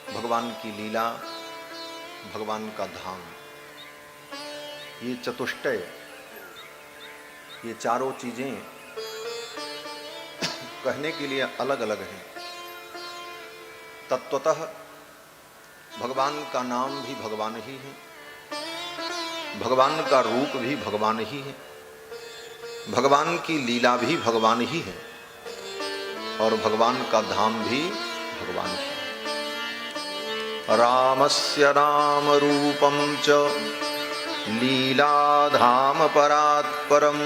भगवान की लीला, भगवान का धाम, ये चतुष्टय, ये चारों चीजें कहने के लिए अलग अलग हैं। तत्वतः भगवान का नाम भी भगवान ही है, भगवान का रूप भी भगवान ही है, भगवान की लीला भी भगवान ही है और भगवान का धाम भी भगवान ही है। रामस्य नाम रूपं च लीलाधाम परात्परम्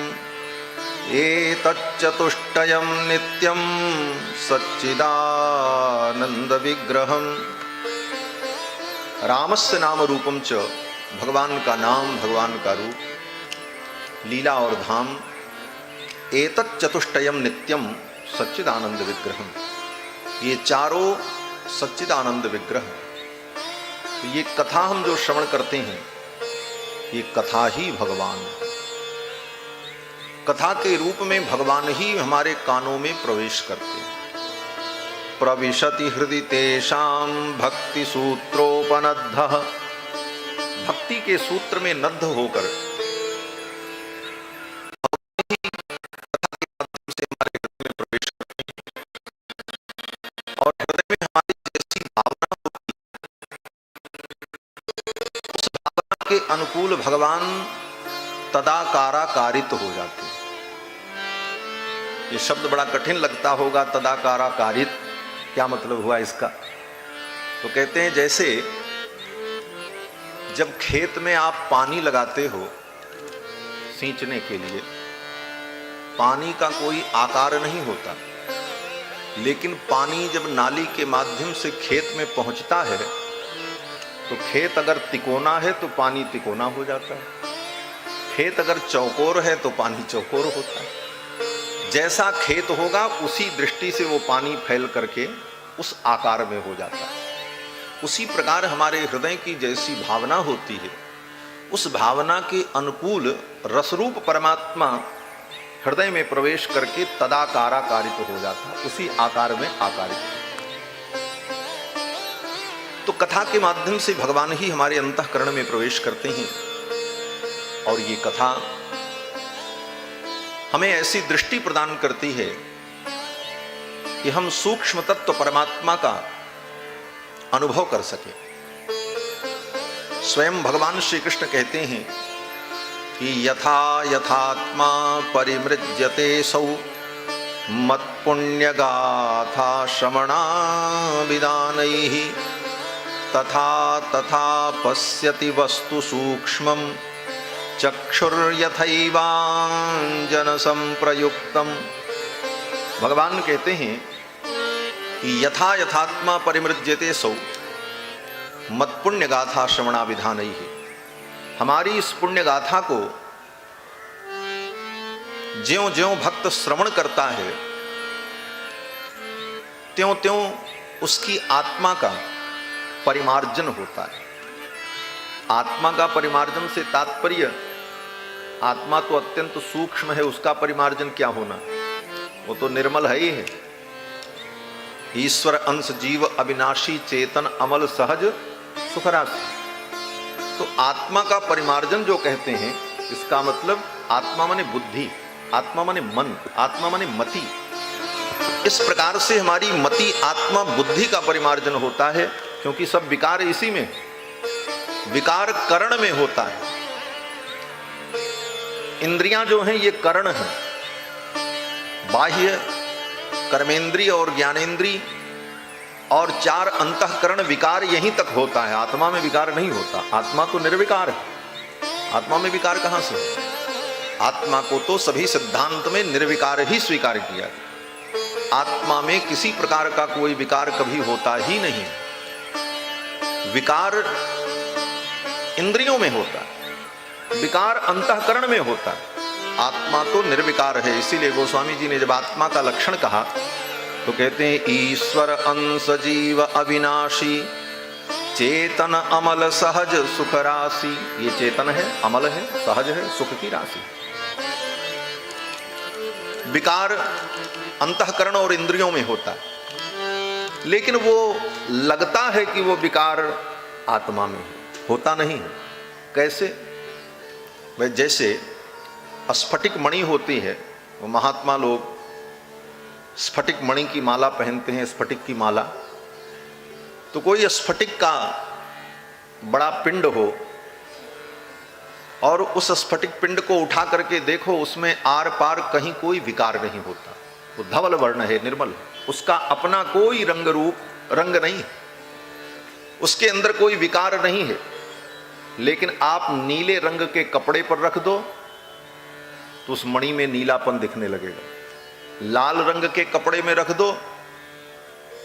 एतच्चतुष्टयं नित्यं सच्चिदानंद विग्रहम्। रामस्य नाम रूपम च, भगवान का नाम, भगवान का रूप, लीला और धाम, एतच्चतुष्टयं नित्यम सच्चिदानंद विग्रहम्, ये चारों सच्चिदानंद विग्रह। तो ये कथा हम जो श्रवण करते हैं, ये कथा ही भगवान, कथा के रूप में भगवान ही हमारे कानों में प्रवेश करते हैं। प्रविशति हृदि तेषां भक्ति सूत्रोपनद्धः, भक्ति के सूत्र में नद्ध होकर से हमारे हृदय में प्रवेश करते हैं और हृदय में हमारी जैसी भावना होती है, उस भावना के अनुकूल भगवान तदाकाराकारित हो जाते हैं। ये शब्द बड़ा कठिन लगता होगा, तदाकाराकारित, क्या मतलब हुआ इसका? तो कहते हैं जैसे जब खेत में आप पानी लगाते हो सींचने के लिए, पानी का कोई आकार नहीं होता, लेकिन पानी जब नाली के माध्यम से खेत में पहुंचता है तो खेत अगर तिकोना है तो पानी तिकोना हो जाता है, खेत अगर चौकोर है तो पानी चौकोर होता है। जैसा खेत होगा उसी दृष्टि से वो पानी फैल करके उस आकार में हो जाता है। उसी प्रकार हमारे हृदय की जैसी भावना होती है, उस भावना के अनुकूल रसरूप परमात्मा हृदय में प्रवेश करके तदाकाराकारित हो जाता है, उसी आकार में आकारित। तो कथा के माध्यम से भगवान ही हमारे अंतःकरण में प्रवेश करते हैं और ये कथा हमें ऐसी दृष्टि प्रदान करती है कि हम सूक्ष्म तत्व परमात्मा का अनुभव कर सके। स्वयं भगवान श्री कृष्ण कहते हैं कि यथा यथात्मा परिमृज्यते सौ मत्पुण्यगाथा श्रवणाभिधानैः तथा तथा पश्यति वस्तु सूक्ष्मम् चक्षुर्यथैवांजन संप्रयुक्तम। भगवान कहते हैं कि यथा यथात्मा परिमृज्यते सौ मत्पुण्य गाथा श्रवणाभिधानैः, हमारी इस पुण्य गाथा को ज्यों ज्यों भक्त श्रवण करता है त्यों त्यों उसकी आत्मा का परिमार्जन होता है। आत्मा का परिमार्जन से तात्पर्य, आत्मा तो अत्यंत सूक्ष्म है, उसका परिमार्जन क्या होना, वो तो निर्मल है ही है। ईश्वर अंश जीव अविनाशी चेतन अमल सहज सुखराशि। तो आत्मा का परिमार्जन जो कहते हैं, इसका मतलब आत्मा माने बुद्धि, आत्मा माने मन, आत्मा माने मति। इस प्रकार से हमारी मति आत्मा बुद्धि का परिमार्जन होता है, क्योंकि सब विकार इसी में, विकार करण में होता है। इंद्रियां जो हैं ये करण हैं, बाह्य कर्मेंद्रिय और ज्ञानेंद्रिय और चार अंतःकरण विकार यहीं तक होता है, आत्मा में विकार नहीं होता। आत्मा तो निर्विकार है, आत्मा में विकार कहां से? आत्मा को तो सभी सिद्धांत में निर्विकार ही स्वीकार किया। आत्मा में किसी प्रकार का कोई विकार कभी होता ही नहीं। विकार इंद्रियों में होता है, विकार अंतःकरण में होता है, आत्मा तो निर्विकार है। इसीलिए गोस्वामी जी ने जब आत्मा का लक्षण कहा तो कहते हैं ईश्वर अंश जीव अविनाशी चेतन अमल सहज सुख राशि। ये चेतन है, अमल है, सहज है, सुख की राशि। विकार अंतःकरण और इंद्रियों में होता है, लेकिन वो लगता है कि वो विकार आत्मा में है, होता नहीं है। कैसे? वह जैसे स्फटिक मणि होती है, वो महात्मा लोग स्फटिक मणि की माला पहनते हैं, स्फटिक की माला। तो कोई स्फटिक का बड़ा पिंड हो और उस स्फटिक पिंड को उठा करके देखो, उसमें आर पार कहीं कोई विकार नहीं होता। वो धवल वर्ण है, निर्मल है, उसका अपना कोई रंग रूप रंग नहीं है, उसके अंदर कोई विकार नहीं है। लेकिन आप नीले रंग के कपड़े पर रख दो तो उस मणि में नीलापन दिखने लगेगा। लाल रंग के कपड़े में रख दो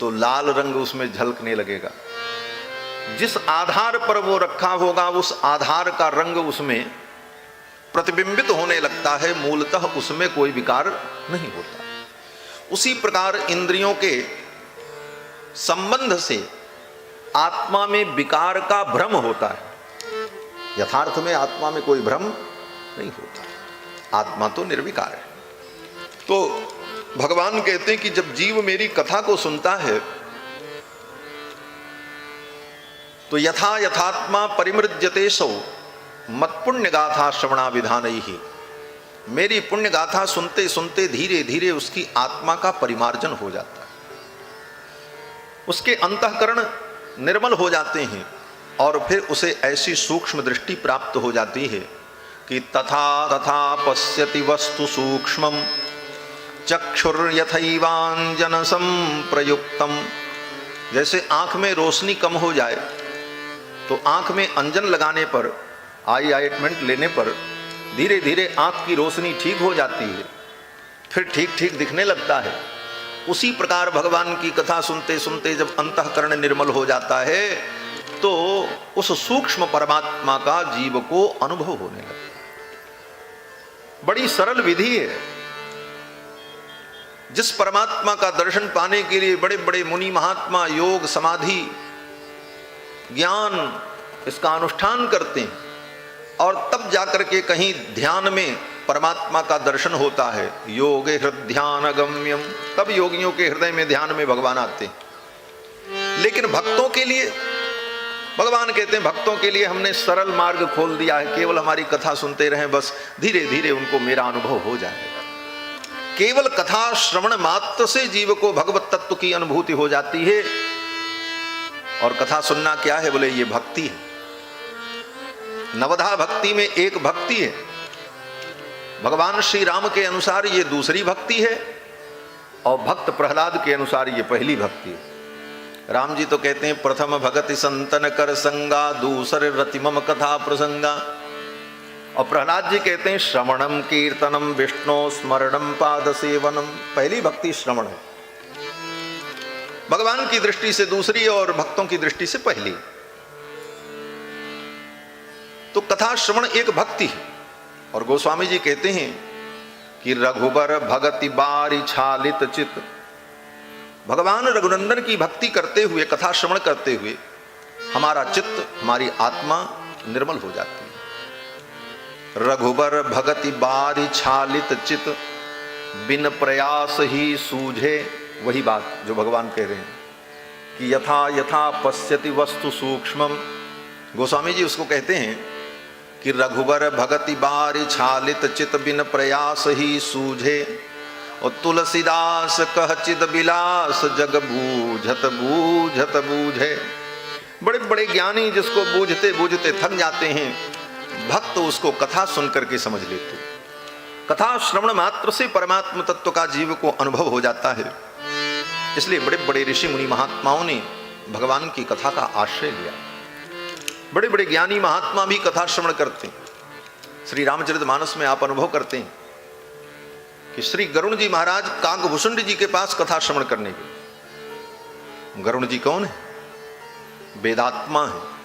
तो लाल रंग उसमें झलकने लगेगा। जिस आधार पर वो रखा होगा उस आधार का रंग उसमें प्रतिबिंबित होने लगता है, मूलतः उसमें कोई विकार नहीं होता। उसी प्रकार इंद्रियों के संबंध से आत्मा में विकार का भ्रम होता है। यथार्थ में आत्मा में कोई भ्रम नहीं होता, आत्मा तो निर्विकार है। तो भगवान कहते हैं कि जब जीव मेरी कथा को सुनता है तो यथा यथात्मा परिमृज्यते सौ मत्पुण्य गाथा श्रवणा विधानैः ही। मेरी पुण्य गाथा सुनते सुनते धीरे धीरे उसकी आत्मा का परिमार्जन हो जाता है, उसके अंतःकरण निर्मल हो जाते हैं और फिर उसे ऐसी सूक्ष्म दृष्टि प्राप्त हो जाती है कि तथा तथा पश्यति वस्तु सूक्ष्मम चक्षुर्यथैवांजन संप्रयुक्तम। जैसे आंख में रोशनी कम हो जाए तो आंख में अंजन लगाने पर, आई ऑइंटमेंट लेने पर धीरे धीरे आंख की रोशनी ठीक हो जाती है, फिर ठीक ठीक दिखने लगता है। उसी प्रकार भगवान की कथा सुनते सुनते जब अंतःकरण निर्मल हो जाता है तो उस सूक्ष्म परमात्मा का जीव को अनुभव होने लगता है। बड़ी सरल विधि है। जिस परमात्मा का दर्शन पाने के लिए बड़े बड़े मुनि महात्मा योग समाधि ज्ञान इसका अनुष्ठान करते हैं और तब जाकर के कहीं ध्यान में परमात्मा का दर्शन होता है, योगे हृदय गम्यम, तब योगियों के हृदय में ध्यान में भगवान आते हैं। लेकिन भक्तों के लिए भगवान कहते हैं, भक्तों के लिए हमने सरल मार्ग खोल दिया है, केवल हमारी कथा सुनते रहें, बस धीरे धीरे उनको मेरा अनुभव हो जाएगा। केवल कथा श्रवण मात्र से जीव को भगवत तत्व की अनुभूति हो जाती है। और कथा सुनना क्या है? बोले ये भक्ति है। नवधा भक्ति में एक भक्ति है, भगवान श्री राम के अनुसार ये दूसरी भक्ति है और भक्त प्रहलाद के अनुसार ये पहली भक्ति है। राम जी तो कहते हैं प्रथम भगति संतन कर संगा, दूसरे रतिमम कथा प्रसंगा। और प्रहलाद जी कहते हैं श्रवणम कीर्तनम विष्णु स्मरणम पाद सेवनम। पहली भक्ति श्रवण है, भगवान की दृष्टि से दूसरी और भक्तों की दृष्टि से पहली। तो कथा श्रवण एक भक्ति है। और गोस्वामी जी कहते हैं कि रघुबर भगति बारी छालित चित। भगवान रघुनंदन की भक्ति करते हुए, कथा श्रवण करते हुए हमारा चित्त, हमारी आत्मा निर्मल हो जाती है। रघुबर भगति बारी छालित चित, बिन प्रयास ही सूझे। वही बात जो भगवान कह रहे हैं कि यथा यथा पश्यति वस्तु सूक्ष्मम। गोस्वामी जी उसको कहते हैं कि रघुबर भगति बारी छालित चित, बिन प्रयास ही सूझे। और तुलसीदास कह चिद बिलास, जग बूझत बूझत बूझे। बड़े बड़े ज्ञानी जिसको बूझते बूझते थक जाते हैं, भक्त उसको कथा सुन करके समझ लेते। कथा श्रवण मात्र से परमात्म तत्व का जीव को अनुभव हो जाता है। इसलिए बड़े बड़े ऋषि मुनि महात्माओं ने भगवान की कथा का आश्रय लिया। बड़े बड़े ज्ञानी महात्मा भी कथा श्रवण करते हैं। श्री रामचरितमानस में आप अनुभव करते हैं कि श्री गरुण जी महाराज काकभूषुंड जी के पास कथा श्रवण करने के। गरुण जी कौन है? वेदात्मा है।